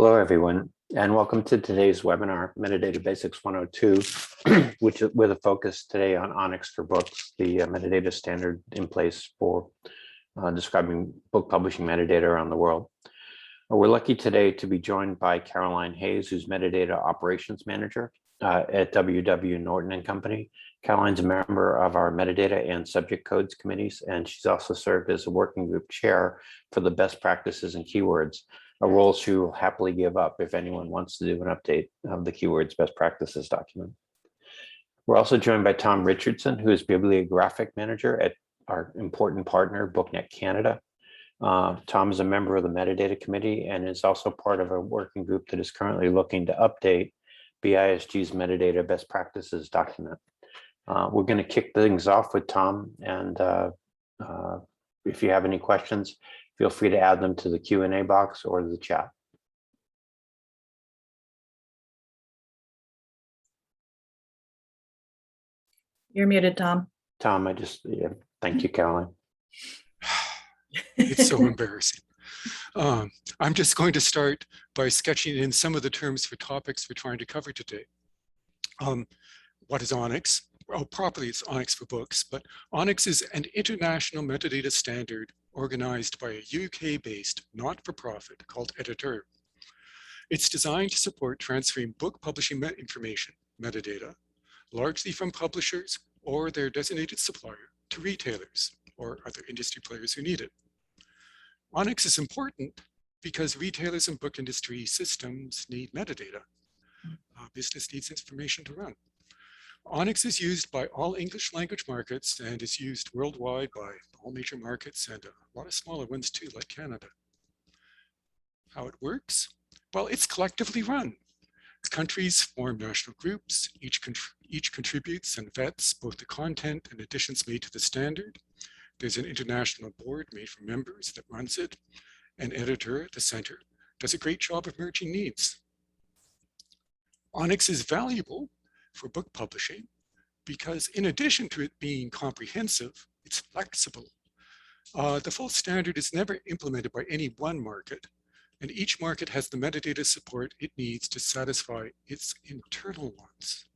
Hello, everyone, and welcome to today's webinar, Metadata Basics 102, which is with a focus today on ONIX for books, the metadata standard in place for describing book publishing metadata around the world. We're lucky today to be joined by Caroline Hayes, who's Metadata Operations Manager at Norton Company. Caroline's a member of our metadata and subject codes committees, and she's also served as a working group chair for the best practices and keywords, a role she will happily give up if anyone wants to do an update of the keywords best practices document. We're also joined by Tom Richardson, who is bibliographic manager at our important partner, BookNet Canada. Tom is a member of the metadata committee and is also part of a working group that is currently looking to update BISG's metadata best practices document. We're going to kick things off with Tom, and if you have any questions, feel free to add them to the Q&A box or the chat. You're muted, Tom. Tom, thank you, Caroline. It's so embarrassing. I'm just going to start by sketching in some of the terms for topics we're trying to cover today. What is ONIX? Well, properly it's ONIX for books, but ONIX is an international metadata standard organized by a UK-based not-for-profit called Editor. It's designed to support transferring book publishing information, metadata, largely from publishers or their designated supplier to retailers or other industry players who need it. ONIX is important because retailers and book industry systems need metadata. Business needs information to run. ONIX is used by all English language markets and is used worldwide by all major markets and a lot of smaller ones too, like Canada. How it works? Well, it's collectively run. Countries form national groups. Each contributes and vets both the content and additions made to the standard. There's an international board made from members that runs it. An editor at the center does a great job of merging needs. ONIX is valuable for book publishing because in addition to it being comprehensive, it's flexible. The full standard is never implemented by any one market, and each market has the metadata support it needs to satisfy its internal wants,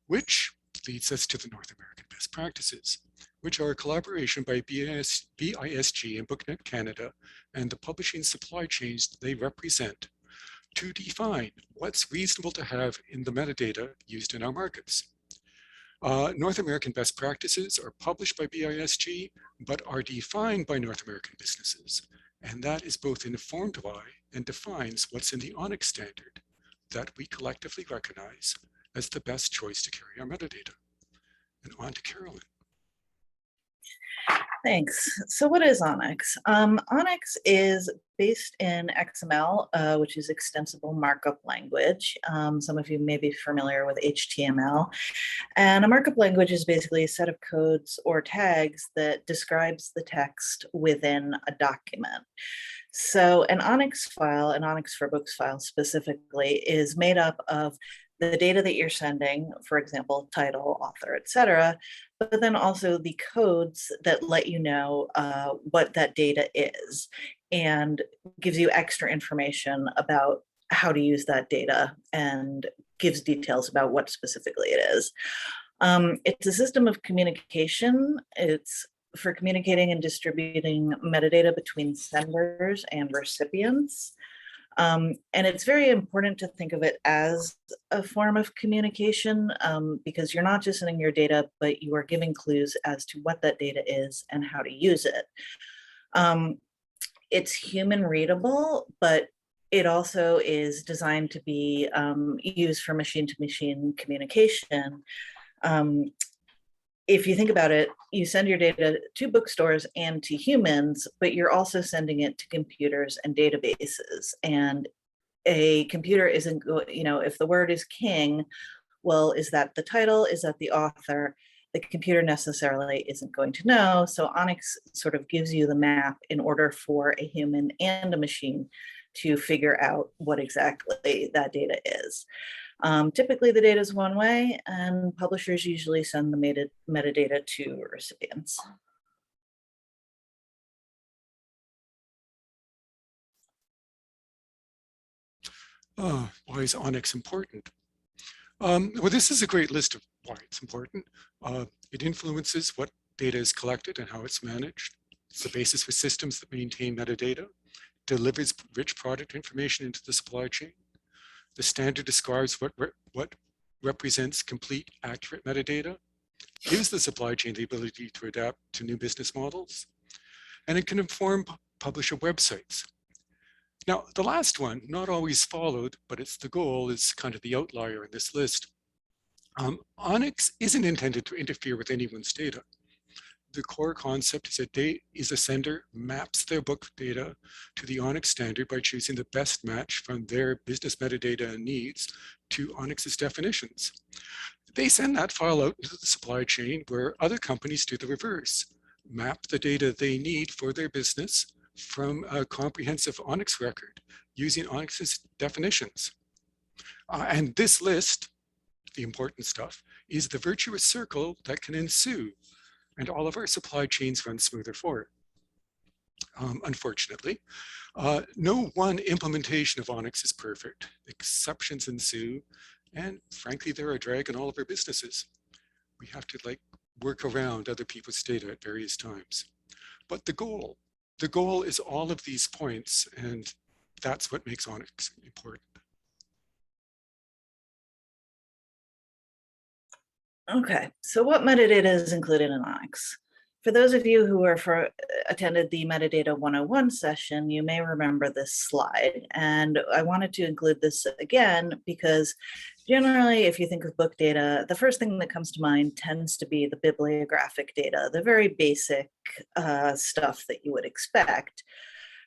which leads us to the North American best practices, which are a collaboration by BISG and BookNet Canada and the publishing supply chains they represent to define what's reasonable to have in the metadata used in our markets. North American best practices are published by BISG, but are defined by North American businesses. And that is both informed by and defines what's in the ONIX standard that we collectively recognize as the best choice to carry our metadata. And on to Carolyn. Thanks. So what is ONIX? ONIX is based in XML, which is extensible markup language. Some of you may be familiar with HTML. And a markup language is basically a set of codes or tags that describes the text within a document. So an ONIX file, an ONIX for books file specifically, is made up of the data that you're sending, for example, title, author, etc., but then also the codes that let you know what that data is and gives you extra information about how to use that data and gives details about what specifically it is. It's a system of communication. It's for communicating and distributing metadata between senders and recipients. And it's very important to think of it as a form of communication because you're not just sending your data, but you are giving clues as to what that data is and how to use it. It's human readable, but it also is designed to be used for machine-to-machine communication. If you think about it, you send your data to bookstores and to humans, but you're also sending it to computers and databases. And a computer isn't, if the word is king, well, is that the title? Is that the author? The computer necessarily isn't going to know. So ONIX sort of gives you the map in order for a human and a machine to figure out what exactly that data is. Typically the data is one way, and publishers usually send the metadata to recipients. Why is ONIX important? Well, this is a great list of why it's important. It influences what data is collected and how it's managed. It's the basis for systems that maintain metadata, delivers rich product information into the supply chain. The standard describes what represents complete, accurate metadata, gives the supply chain the ability to adapt to new business models, and it can inform publisher websites. Now, the last one, not always followed, but it's the goal, is kind of the outlier in this list. ONIX isn't intended to interfere with anyone's data. The core concept is that a sender maps their book data to the ONIX standard by choosing the best match from their business metadata and needs to ONIX's definitions. They send that file out into the supply chain where other companies do the reverse, map the data they need for their business from a comprehensive ONIX record using ONIX's definitions. And this list, the important stuff, is the virtuous circle that can ensue, and all of our supply chains run smoother for it. Unfortunately, no one implementation of ONIX is perfect. Exceptions ensue, and frankly, they're a drag on all of our businesses. We have to work around other people's data at various times. But the goal is all of these points, and that's what makes ONIX important. Okay, so what metadata is included in ONIX? For those of you who attended the Metadata 101 session, you may remember this slide. And I wanted to include this again because generally, if you think of book data, the first thing that comes to mind tends to be the bibliographic data, the very basic stuff that you would expect.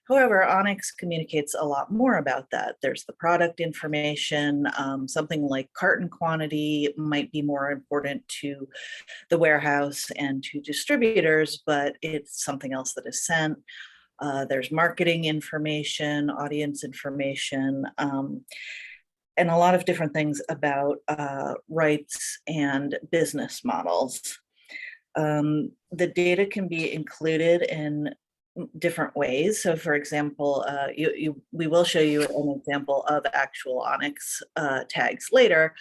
However, ONIX communicates a lot more about that. There's the product information, something like carton quantity might be more important to the warehouse and to distributors, but it's something else that is sent. There's marketing information, audience information, and a lot of different things about rights and business models. The data can be included in different ways. So for example, we will show you an example of actual ONIX tags later,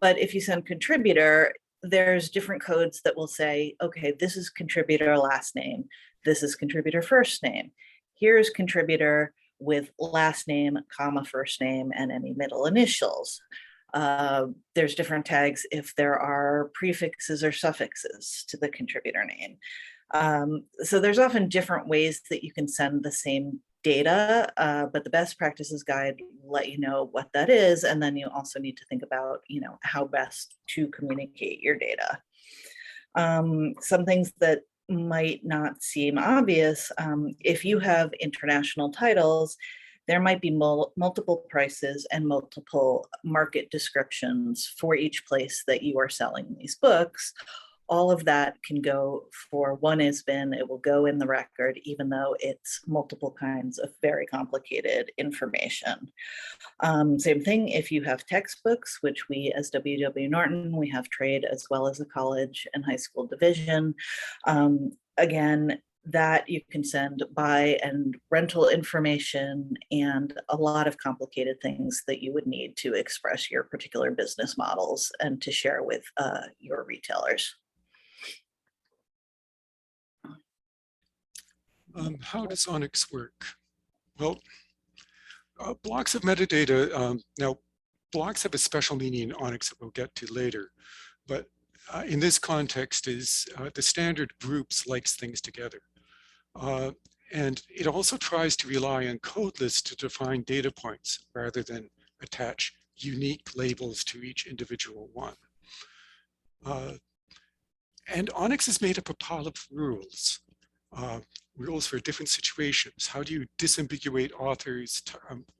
but if you send contributor, there's different codes that will say, okay, this is contributor last name, this is contributor first name, here's contributor with last name, comma, first name, and any middle initials. There's different tags if there are prefixes or suffixes to the contributor name. So there's often different ways that you can send the same data, but the best practices guide will let you know what that is. And then you also need to think about, how best to communicate your data. Some things that might not seem obvious, if you have international titles, there might be multiple prices and multiple market descriptions for each place that you are selling these books. All of that can go for one ISBN. It will go in the record, even though it's multiple kinds of very complicated information. Same thing if you have textbooks, which we as WW Norton, we have trade as well as a college and high school division. Again, that you can send buy and rental information and a lot of complicated things that you would need to express your particular business models and to share with your retailers. How does ONIX work? Well, blocks of metadata, now blocks have a special meaning in ONIX that we'll get to later, but in this context is the standard groups likes things together. And it also tries to rely on code lists to define data points rather than attach unique labels to each individual one. And ONIX is made up of a pile of rules. Rules for different situations. How do you disambiguate authors?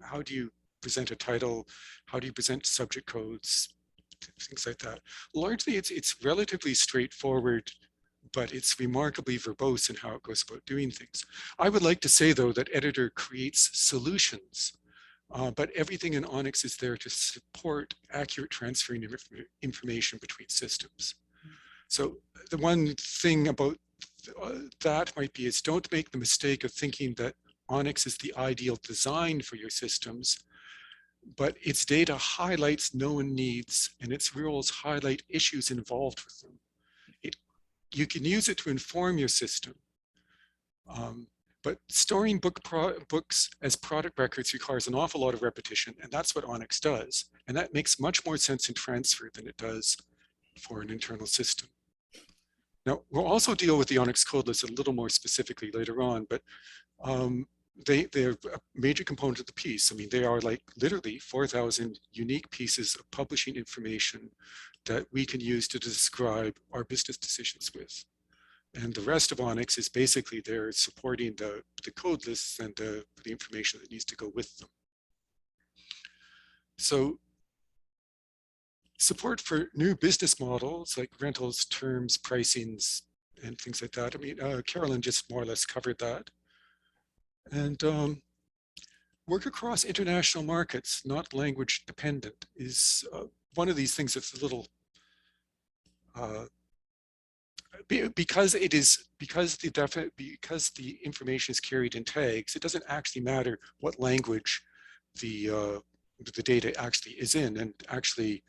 How do you present a title? How do you present subject codes? Things like that. Largely, it's relatively straightforward, but it's remarkably verbose in how it goes about doing things. I would like to say, though, that editor creates solutions, but everything in ONIX is there to support accurate transferring of information between systems. So the one thing about that might be is don't make the mistake of thinking that ONIX is the ideal design for your systems. but its data highlights known needs and its rules highlight issues involved with them. You can use it to inform your system, but storing books as product records requires an awful lot of repetition, and that's what ONIX does. And that makes much more sense in transfer than it does for an internal system. Now, we'll also deal with the ONIX code list a little more specifically later on, but they're a major component of the piece. I mean, they are like literally 4,000 unique pieces of publishing information that we can use to describe our business decisions with. And the rest of ONIX is basically there supporting the code lists and the information that needs to go with them. So support for new business models like rentals, terms, pricings, and things like that. I mean, Carolyn just more or less covered that. And work across international markets, not language dependent, is one of these things that's a little, because the information is carried in tags, it doesn't actually matter what language the data actually is in. And actually,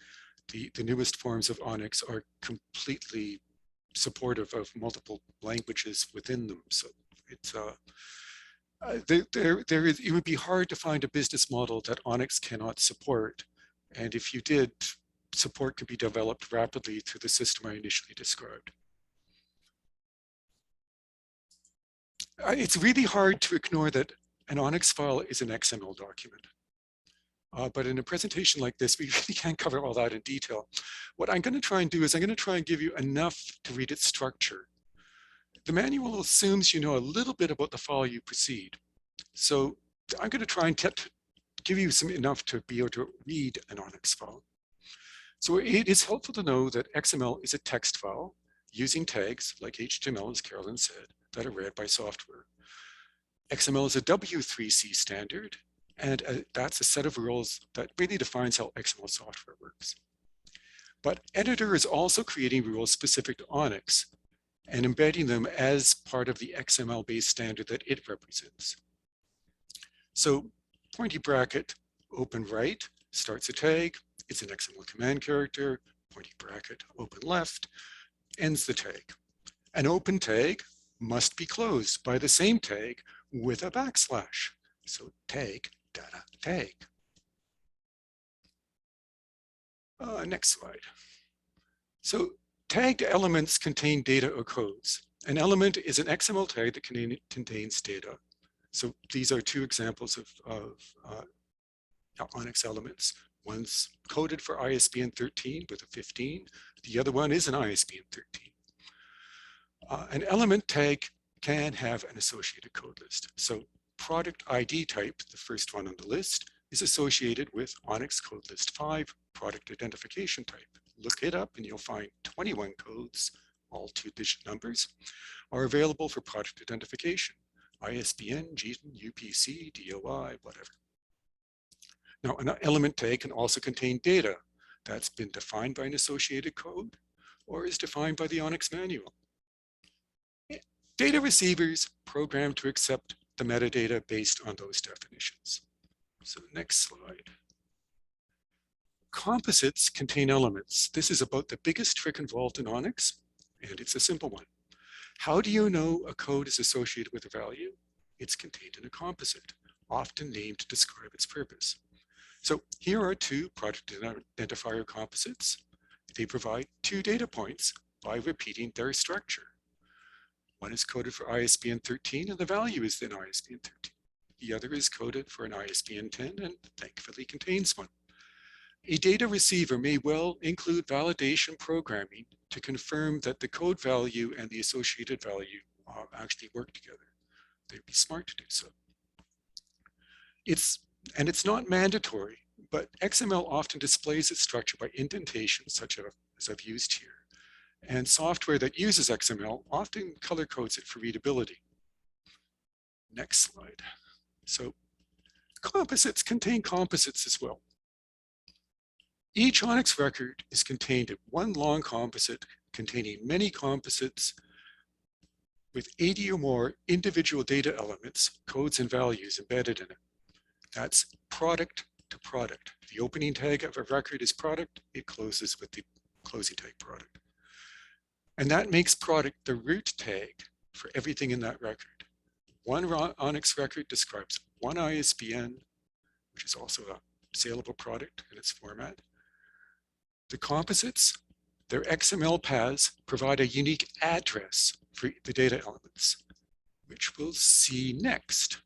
the newest forms of ONIX are completely supportive of multiple languages within them. So it's it would be hard to find a business model that ONIX cannot support. And if you did, support could be developed rapidly through the system I initially described. It's really hard to ignore that an ONIX file is an XML document. But in a presentation like this, we really can't cover all that in detail. What I'm going to try and do is I'm going to try and give you enough to read its structure. The manual assumes you know a little bit about the file you proceed. So I'm going to try and give you enough to be able to read an ONIX file. So it is helpful to know that XML is a text file using tags like HTML, as Carolyn said, that are read by software. XML is a W3C standard, and that's a set of rules that really defines how XML software works. But Editor is also creating rules specific to ONIX and embedding them as part of the XML-based standard that it represents. So pointy bracket, open right, starts a tag, it's an XML command character, pointy bracket, open left, ends the tag. An open tag must be closed by the same tag with a backslash. So tag, data, tag. Next slide. So tagged elements contain data or codes. An element is an XML tag that contains data. So these are two examples of ONIX elements. One's coded for ISBN 13 with a 15. The other one is an ISBN 13. An element tag can have an associated code list. So product ID type, the first one on the list, is associated with ONIX code list 5 product identification type. Look it up and you'll find 21 codes, all 2-digit numbers, are available for product identification. ISBN, GTN, UPC, DOI, whatever. Now, an element tag can also contain data that's been defined by an associated code or is defined by the ONIX manual. Data receivers programmed to accept the metadata based on those definitions. So next slide. Composites contain elements. This is about the biggest trick involved in ONIX, and it's a simple one. How do you know a code is associated with a value? It's contained in a composite, often named to describe its purpose. So here are two product identifier composites. They provide 2 data points by repeating their structure. One is coded for ISBN 13 and the value is then ISBN 13. The other is coded for an ISBN 10 and thankfully contains one. A data receiver may well include validation programming to confirm that the code value and the associated value actually work together. They'd be smart to do so. It's not mandatory, but XML often displays its structure by indentation, such as I've used here. And software that uses XML often color codes it for readability. Next slide. So composites contain composites as well. Each ONIX record is contained in one long composite containing many composites with 80 or more individual data elements, codes, and values embedded in it. That's product to product. The opening tag of a record is product. It closes with the closing tag product. And that makes product the root tag for everything in that record. One ONIX record describes one ISBN, which is also a saleable product in its format. The composites, their XML paths provide a unique address for the data elements, which we'll see next.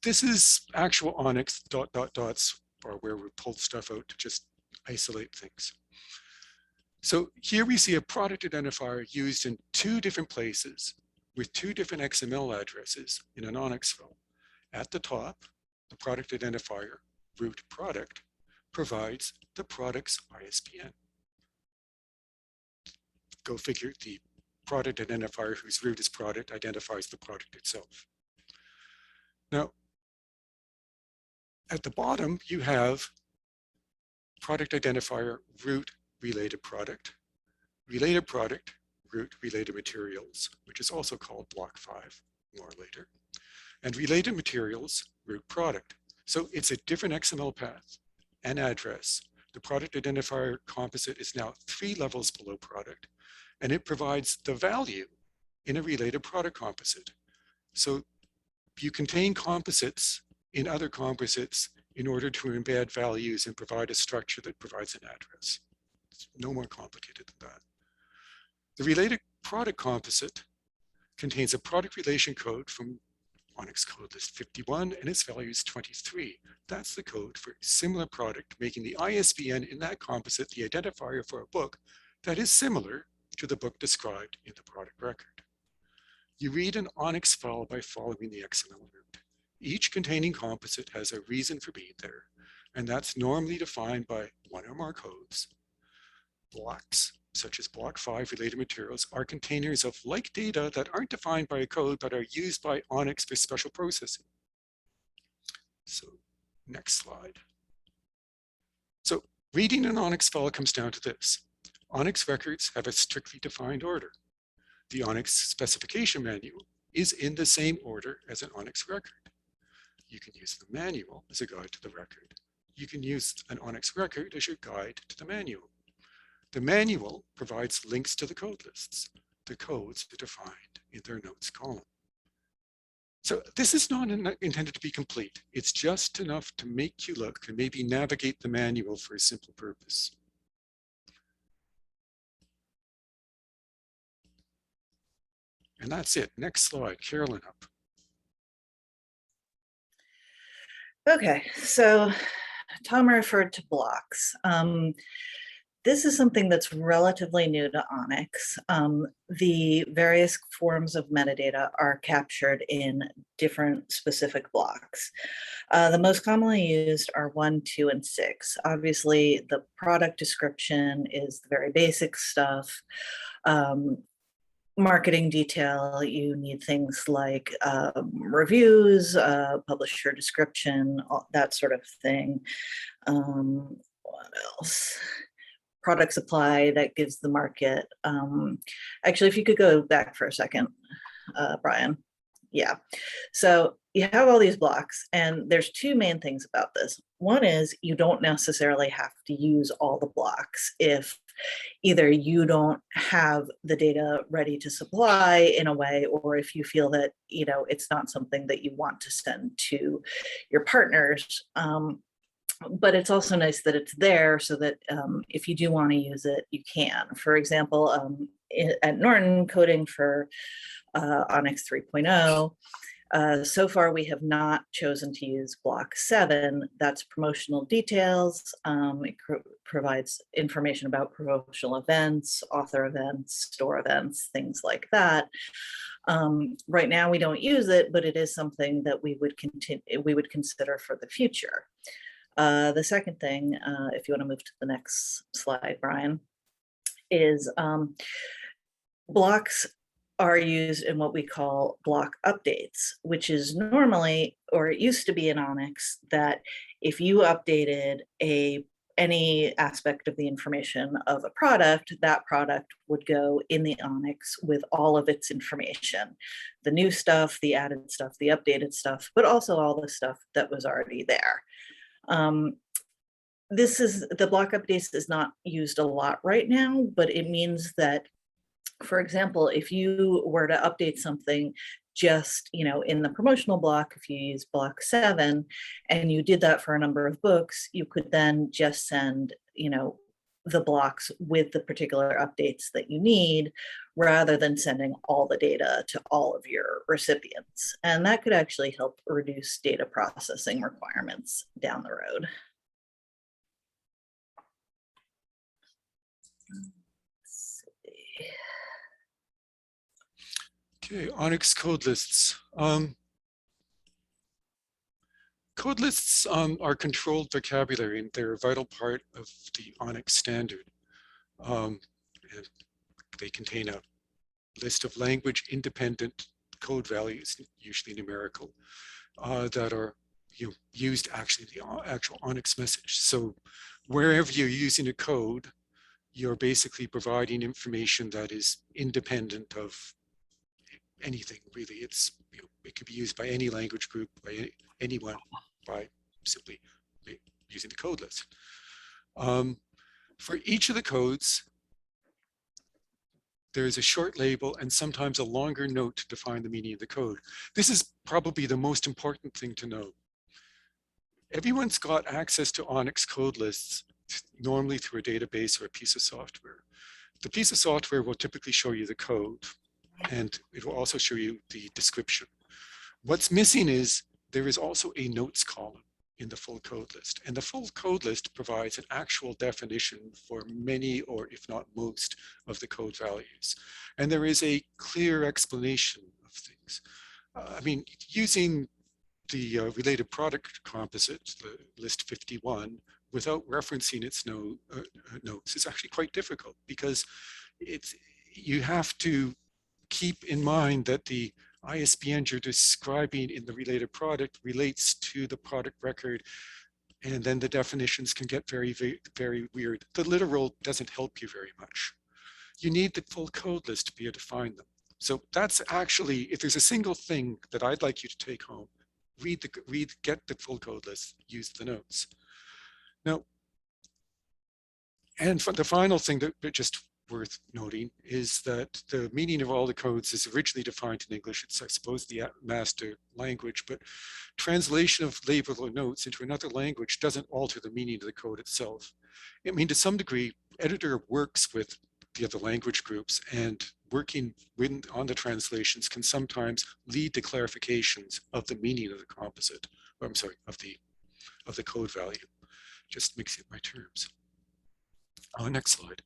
This is actual ONIX dots, or where we pulled stuff out to just isolate things. So here we see a product identifier used in two different places with two different XML addresses in an ONIX file. At the top, the product identifier, root product, provides the product's ISBN. Go figure, the product identifier whose root is product identifies the product itself. Now, at the bottom, you have product identifier root related product, root related materials, which is also called block 5, more later, and related materials root product. So it's a different XML path and address. The product identifier composite is now 3 levels below product, and it provides the value in a related product composite. So you contain composites in other composites in order to embed values and provide a structure that provides an address. It's no more complicated than that. The related product composite contains a product relation code from ONIX code list 51 and its value is 23. That's the code for a similar product, making the ISBN in that composite the identifier for a book that is similar to the book described in the product record. You read an ONIX file by following the XML route. Each containing composite has a reason for being there, and that's normally defined by one or more codes. Blocks, such as block 5 related materials, are containers of like data that aren't defined by a code but are used by ONIX for special processing. So next slide. So reading an ONIX file comes down to this. ONIX records have a strictly defined order. The ONIX specification manual is in the same order as an ONIX record. You can use the manual as a guide to the record. You can use an ONIX record as your guide to the manual. The manual provides links to the code lists. The codes are defined in their notes column. So this is not intended to be complete. It's just enough to make you look and maybe navigate the manual for a simple purpose. And that's it. Next slide, Carolyn up. Okay, so Tom referred to blocks. This is something that's relatively new to ONIX. The various forms of metadata are captured in different specific blocks. The most commonly used are 1, 2, and 6. Obviously, the product description is the very basic stuff. Marketing detail, you need things like reviews, publisher description, that sort of thing. What else? Product supply, that gives the market. Actually, if you could go back for a second, Brian. Yeah, so you have all these blocks, and there's two main things about this. One is you don't necessarily have to use all the blocks if either you don't have the data ready to supply in a way, or if you feel that, you know, it's not something that you want to send to your partners. But it's also nice that it's there so that if you do want to use it, you can. For example, at Norton, coding for ONIX 3.0, so far we have not chosen to use block 7. That's promotional details. It provides information about promotional events, author events, store events, things like that. Right now we don't use it, but it is something that we would consider for the future. The second thing, if you want to move to the next slide, Brian, is blocks are used in what we call block updates, which is normally, or it used to be in ONIX, that if you updated any aspect of the information of a product, that product would go in the ONIX with all of its information, the new stuff, the added stuff, the updated stuff, but also all the stuff that was already there. The block updates is not used a lot right now, but it means that, for example, if you were to update something just, in the promotional block, if you use block 7 and you did that for a number of books, you could then just send, the blocks with the particular updates that you need, rather than sending all the data to all of your recipients. And that could actually help reduce data processing requirements down the road. Okay, ONIX code lists. Code lists are controlled vocabulary, and they're a vital part of the ONIX standard. And they contain a list of language independent code values, usually numerical, that are used actually in the actual ONIX message. So wherever you're using a code, you're basically providing information that is independent of anything really. It's it could be used by any language group, by anyone, by simply using the code list. For each of the codes, there is a short label and sometimes a longer note to define the meaning of the code. This is probably the most important thing to know. Everyone's got access to ONIX code lists, normally through a database or a piece of software. The piece of software will typically show you the code, and it will also show you the description. What's missing is there is also a notes column in the full code list, and the full code list provides an actual definition for many, or if not most, of the code values. And there is a clear explanation of things. I mean, using the related product composite, the list 51, without referencing its notes is actually quite difficult, because you have to keep in mind that the ISBN you're describing in the related product relates to the product record, and then the definitions can get very, very, very weird. The literal doesn't help you very much. You need the full code list to be able to find them. So that's actually, if there's a single thing that I'd like you to take home, get the full code list, use the notes. Now, and the final thing that just worth noting is that the meaning of all the codes is originally defined in English. It's, I suppose, the master language, but translation of label or notes into another language doesn't alter the meaning of the code itself. I mean, to some degree, editor works with the other language groups, and working on the translations can sometimes lead to clarifications of the meaning of the composite, or I'm sorry, of the code value. Just mixing my terms. Next slide.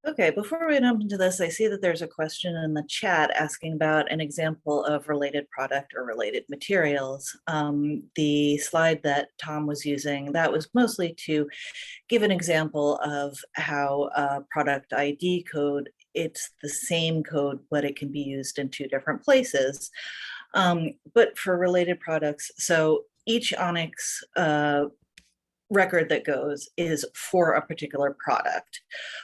Okay, before we jump into this, I see that there's a question in the chat asking about an example of related product or related materials. The slide that Tom was using, that was mostly to give an example of how a product ID code, it's the same code, but it can be used in 2 different places. But for related products, so each ONIX record that goes is for a particular product.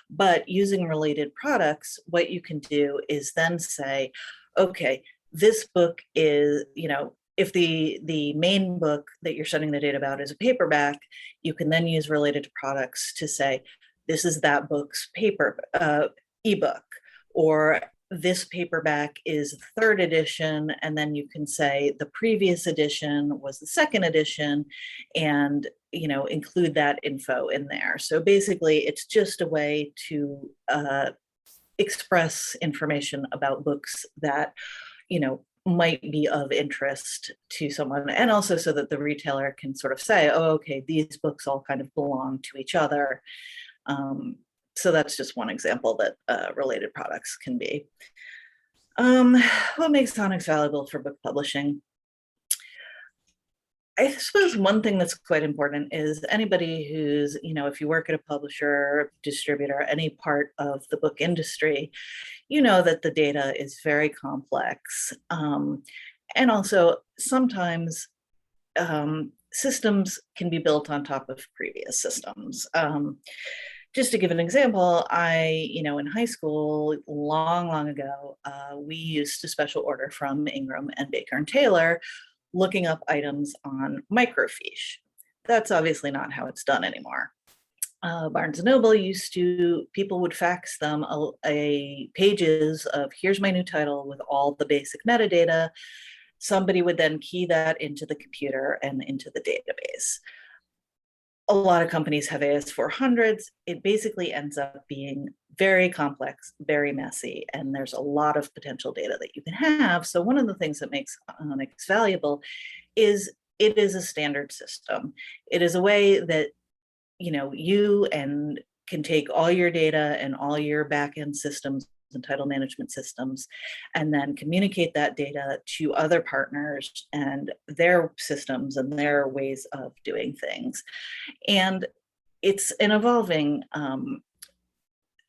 But using related products, what you can do is then say, okay, this book is, if the main book that you're sending the data about is a paperback, you can then use related products to say, this is that book's ebook, or this paperback is the 3rd edition, and then you can say the previous edition was the 2nd edition, and include that info in there. So basically, it's just a way to express information about books that might be of interest to someone, and also so that the retailer can sort of say, oh, okay, these books all kind of belong to each other. So that's just one example that related products can be. What makes ONIX valuable for book publishing? I suppose one thing that's quite important is anybody who's, if you work at a publisher, distributor, any part of the book industry, that the data is very complex. And also sometimes systems can be built on top of previous systems. Just to give an example, in high school, long ago, we used a special order from Ingram and Baker and Taylor looking up items on microfiche. That's obviously not how it's done anymore. Barnes & Noble used to, people would fax them a pages of here's my new title with all the basic metadata. Somebody would then key that into the computer and into the database. A lot of companies have AS400s. It basically ends up being very complex, very messy, and there's a lot of potential data that you can have. So one of the things that makes ONIX valuable is it is a standard system. It is a way that you can take all your data and all your backend systems and title management systems, and then communicate that data to other partners and their systems and their ways of doing things. And it's an evolving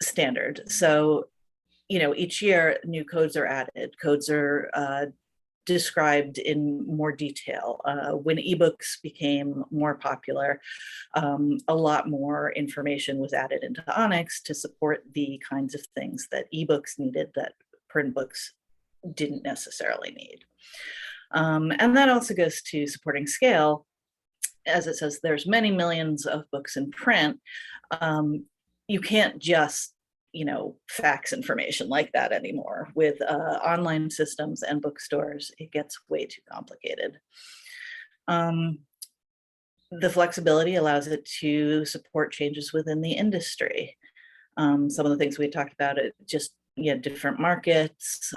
standard. So, each year new codes are added, codes are described in more detail. When ebooks became more popular, a lot more information was added into ONIX to support the kinds of things that ebooks needed that print books didn't necessarily need. And that also goes to supporting scale. As it says, there's many millions of books in print. You can't just fax information like that anymore. With online systems and bookstores, it gets way too complicated. The flexibility allows it to support changes within the industry. Some of the things we talked about, different markets,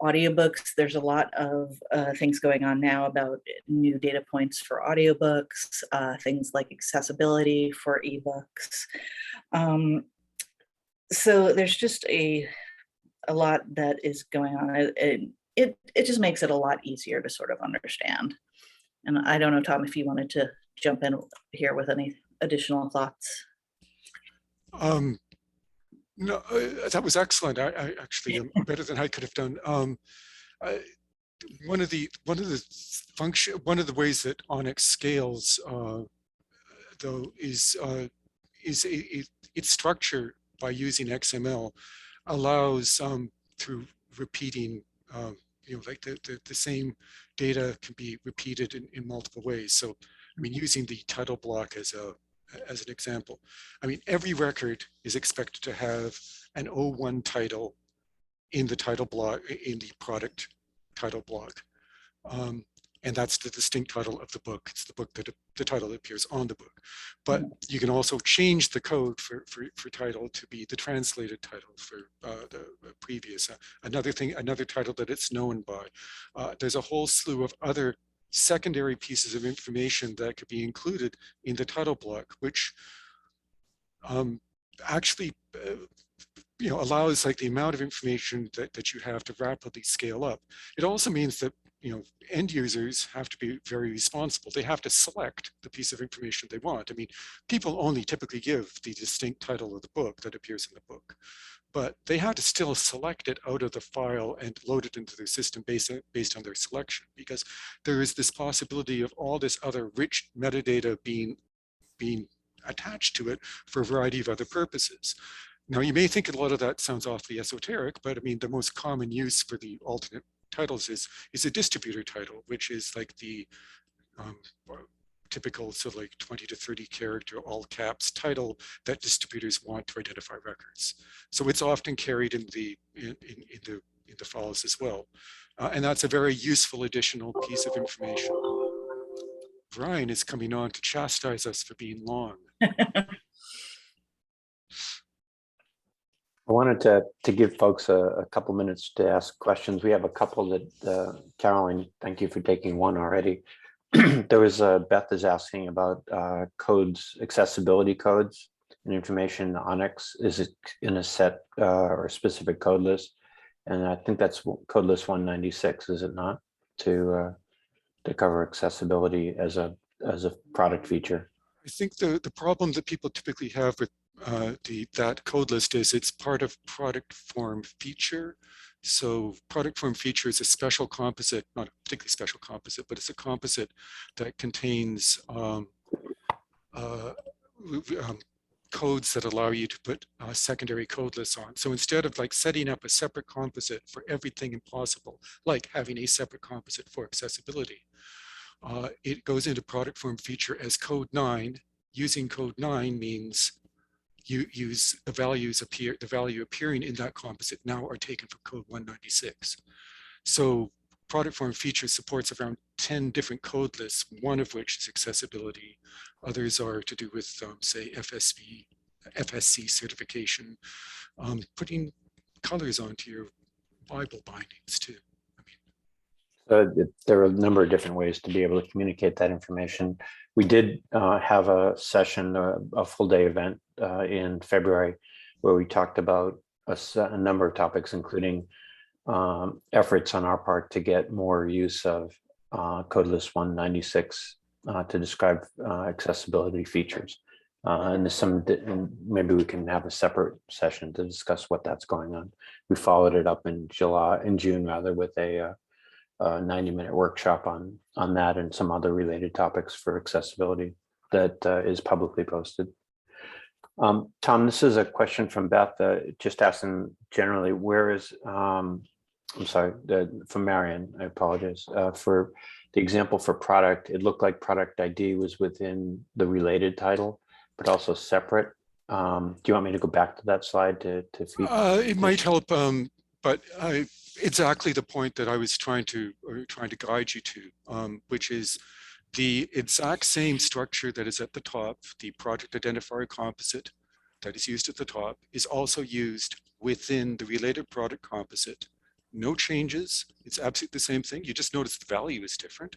audiobooks. There's a lot of things going on now about new data points for audiobooks, things like accessibility for ebooks. So there's just a lot that is going on. It just makes it a lot easier to sort of understand. And I don't know, Tom, if you wanted to jump in here with any additional thoughts. No, that was excellent. I actually better than I could have done. One of the ways that ONIX scales, though, is its structure by using XML allows through repeating, like the same data can be repeated in multiple ways. So, I mean, using the title block as an example, I mean, every record is expected to have an O1 title in the title block, in the product title block. And that's the distinct title of the book. It's the book that the title that appears on the book. But you can also change the code for title to be the translated title for the previous. Another title that it's known by. There's a whole slew of other secondary pieces of information that could be included in the title block, which actually allows like the amount of information that you have to rapidly scale up. It also means that end users have to be very responsible. They have to select the piece of information they want. I mean, people only typically give the distinct title of the book that appears in the book, but they have to still select it out of the file and load it into their system based on their selection, because there is this possibility of all this other rich metadata being attached to it for a variety of other purposes. Now, you may think a lot of that sounds awfully esoteric, but I mean, the most common use for the alternate titles is a distributor title, which is like the typical sort of like 20 to 30 character all caps title that distributors want to identify records. So it's often carried in the files as well, and that's a very useful additional piece of information. Brian is coming on to chastise us for being long. I wanted to give folks a couple minutes to ask questions. We have a couple that, Caroline, thank you for taking one already. There was Beth is asking about codes, accessibility codes and information in ONIX. Is it in a set or a specific code list? And I think that's code list 196, is it not? To cover accessibility as a product feature. I think the problem that people typically have with that code list is it's part of product form feature. So product form feature is a special composite, not a particularly special composite, but it's a composite that contains codes that allow you to put secondary code lists on. So instead of like setting up a separate composite for everything impossible, like having a separate composite for accessibility, it goes into product form feature as code 9. Using code 9 means you use the values the value appearing in that composite now are taken from code 196. So product form feature supports around 10 different code lists, one of which is accessibility. Others are to do with, say, FSC certification, putting colors onto your Bible bindings too. There are a number of different ways to be able to communicate that information. We did have a session, a full day event in February, where we talked about a number of topics, including efforts on our part to get more use of code list 196 to describe accessibility features. And there's maybe we can have a separate session to discuss what that's going on. We followed it up in June rather, with a 90-minute workshop on that and some other related topics for accessibility that is publicly posted. Tom, this is a question from Beth, just asking generally, where is, I'm sorry, from Marion, I apologize, for the example for product, it looked like product ID was within the related title, but also separate. Do you want me to go back to that slide to feed? It might help, but exactly the point that I was trying to guide you to, which is the exact same structure that is at the top, the project identifier composite that is used at the top, is also used within the related product composite. No changes, it's absolutely the same thing. You just notice the value is different.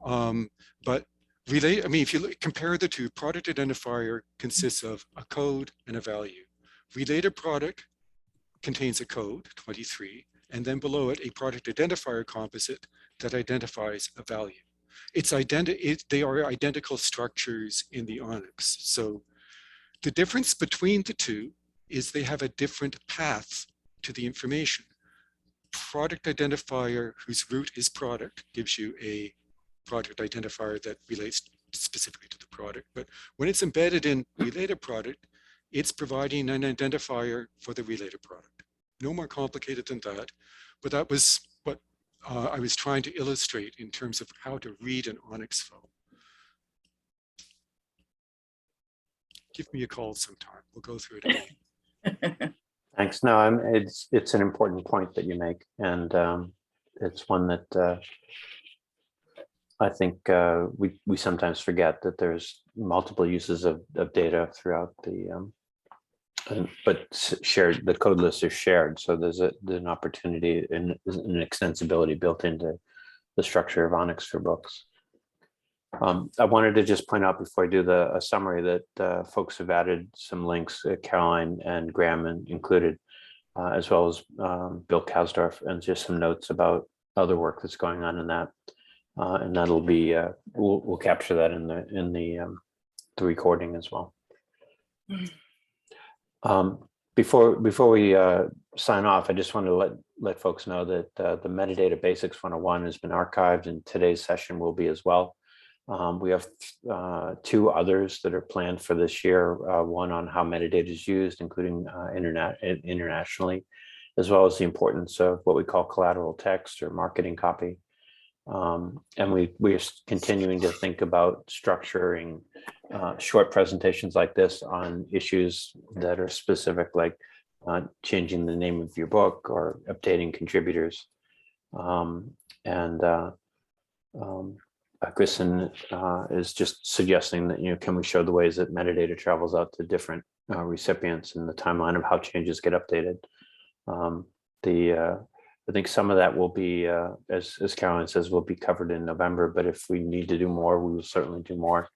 But if you compare the two, product identifier consists of a code and a value. Related product contains a code, 23, and then below it, a product identifier composite that identifies a value. They are identical structures in the ONIX. So the difference between the two is they have a different path to the information. Product identifier whose root is product gives you a product identifier that relates specifically to the product. But when it's embedded in related product, it's providing an identifier for the related product. No more complicated than that. But that was what I was trying to illustrate in terms of how to read an ONIX file. Give me a call sometime. We'll go through it again. Thanks. No, it's an important point that you make, and it's one that I think we sometimes forget, that there's multiple uses of data throughout the, but shared, the code lists are shared, so there's an opportunity and an extensibility built into the structure of ONIX for books. I wanted to just point out before I do a summary that folks have added some links, Caroline and Graham included, as well as Bill Kasdorf, and just some notes about other work that's going on in that. And that'll be, we'll capture that in the recording as well. Before we sign off, I just want to let folks know that the Metadata Basics 101 has been archived, and today's session will be as well. We have two others that are planned for this year, one on how metadata is used, including internationally, as well as the importance of what we call collateral text or marketing copy. And we are continuing to think about structuring short presentations like this on issues that are specific, like changing the name of your book or updating contributors. Kristen is just suggesting that, can we show the ways that metadata travels out to different recipients and the timeline of how changes get updated. I think some of that will be, as Caroline says, will be covered in November, but if we need to do more, we will certainly do more.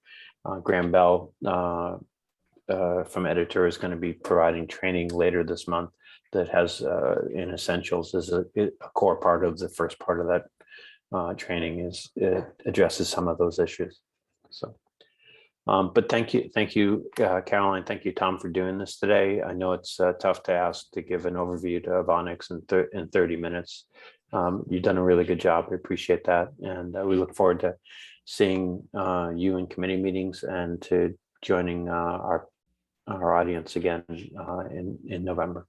Graham Bell from Editor is going to be providing training later this month that has in Essentials as a core part of the first part of that training. It addresses some of those issues. So, but thank you, Caroline. Thank you, Tom, for doing this today. I know it's tough to ask to give an overview of ONIX in 30 minutes. You've done a really good job. I appreciate that, and we look forward to seeing you in committee meetings and to joining our our audience again in November.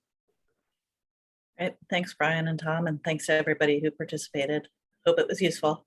Right. Thanks, Brian and Tom, and thanks to everybody who participated. Hope it was useful.